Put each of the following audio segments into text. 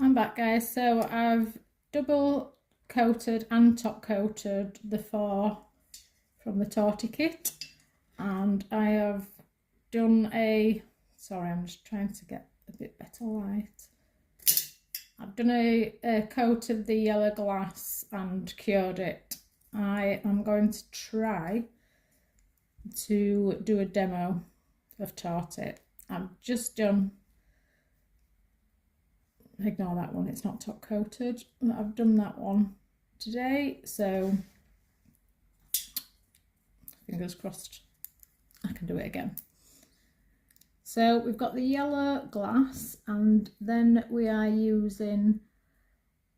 I'm back, guys. So I've double coated and top coated the 4 from the Tortie kit, and I have done a, sorry, I'm just trying to get a bit better light. I've done a coat of the yellow glass and cured it. I am going to try to do a demo of Tortie. I've just done, ignore that one, it's not top coated. I've done that one today, so fingers crossed I can do it again. So we've got the yellow glass, and then we are using,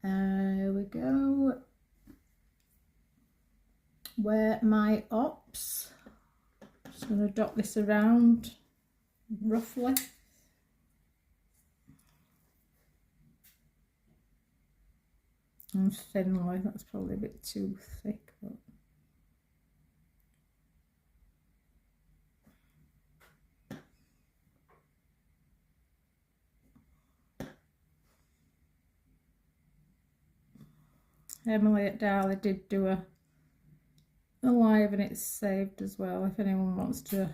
here we go, where my opps. Just going to dot this around roughly. And thinly, that's probably a bit too thick, but Emily at Dali did do a live, and it's saved as well if anyone wants to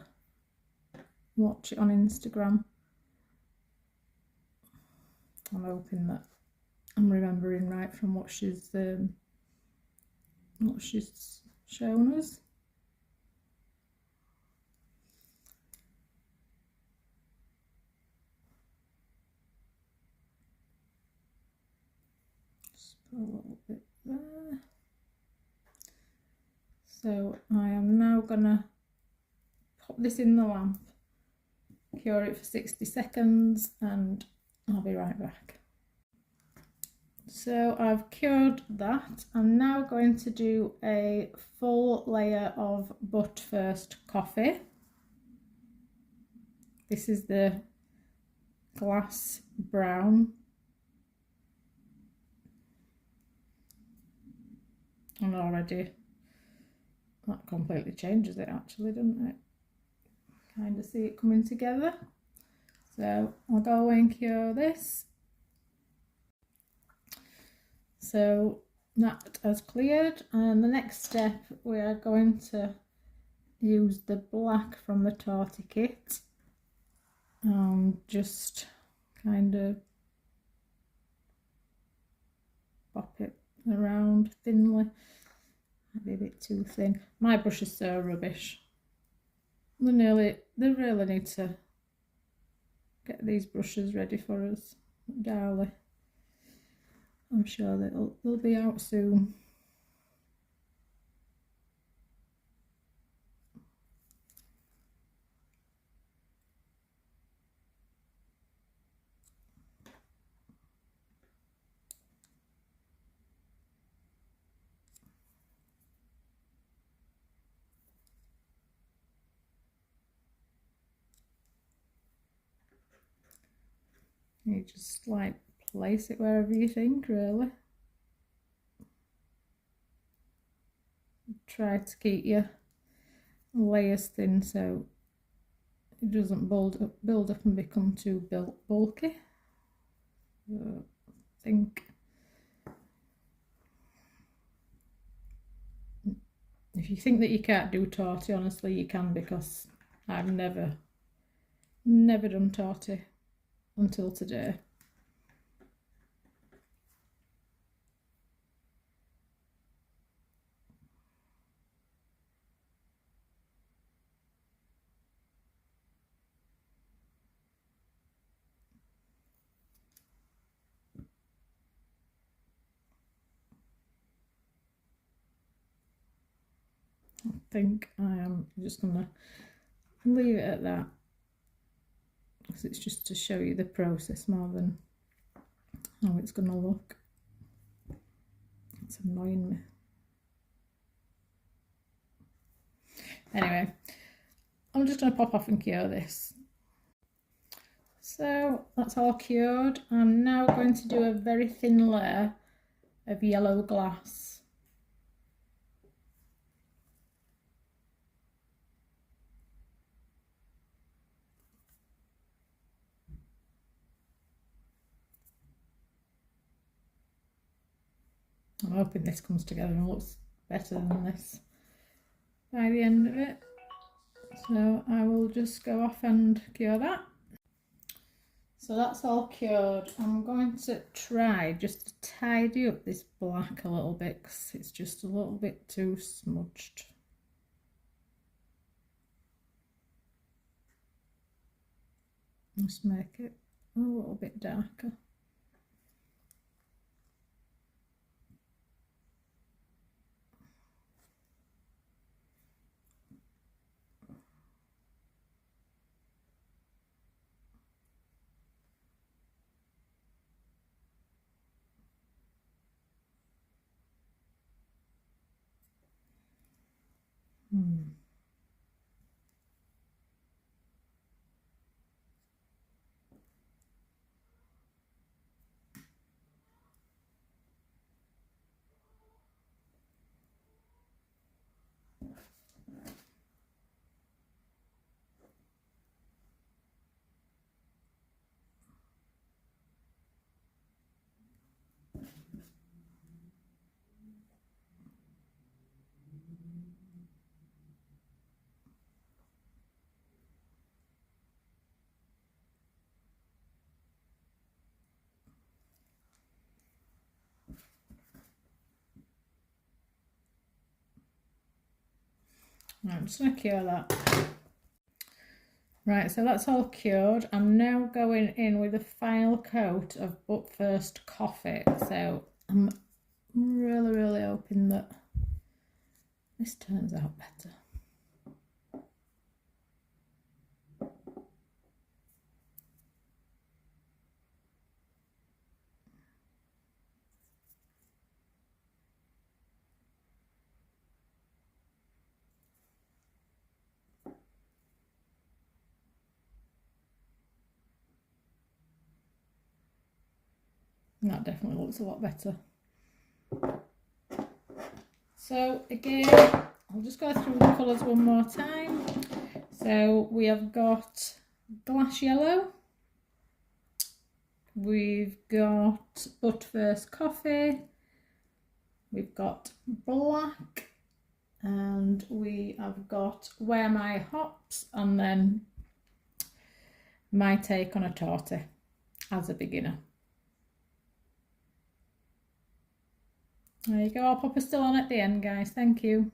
watch it on Instagram. I'm hoping that I'm remembering right from what she's shown us. Just put a little bit there. So I am now gonna pop this in the lamp, cure it for 60 seconds, and I'll be right back. So I've cured that. I'm now going to do a full layer of but first coffee. This is the glass brown. And already that completely changes it actually, doesn't it? Kind of see it coming together. So I'll go away and cure this. So that has cleared, and the next step we are going to use the black from the Tortie kit and just kind of pop it around thinly. Might be a bit too thin. My brush is so rubbish. They really need to get these brushes ready for us, Dali. I'm sure they'll be out soon. You just like place it wherever you think, really. Try to keep your layers thin so it doesn't build up and become too bulky. So I think if you think that you can't do Tortie, honestly you can, because I've never done Tortie until today. I think I am just gonna leave it at that, because it's just to show you the process more than how it's gonna look. It's annoying me. Anyway, I'm just gonna pop off and cure this. So that's all cured. I'm now going to do a very thin layer of yellow glass. I'm hoping this comes together and looks better than this by the end of it. So I will just go off and cure that. So that's all cured. I'm going to try just to tidy up this black a little bit because it's just a little bit too smudged. Just make it a little bit darker. I'm just going to cure that. Right, so that's all cured. I'm now going in with a final coat of But First coffee. So I'm really hoping that this turns out better. That definitely looks a lot better. So again, I'll just go through the colours one more time. So we have got glass yellow, we've got But First coffee, we've got black, and we have got Where My Hops, and then my take on a tortie as a beginner. There you go, I'll pop a still on at the end, guys. Thank you.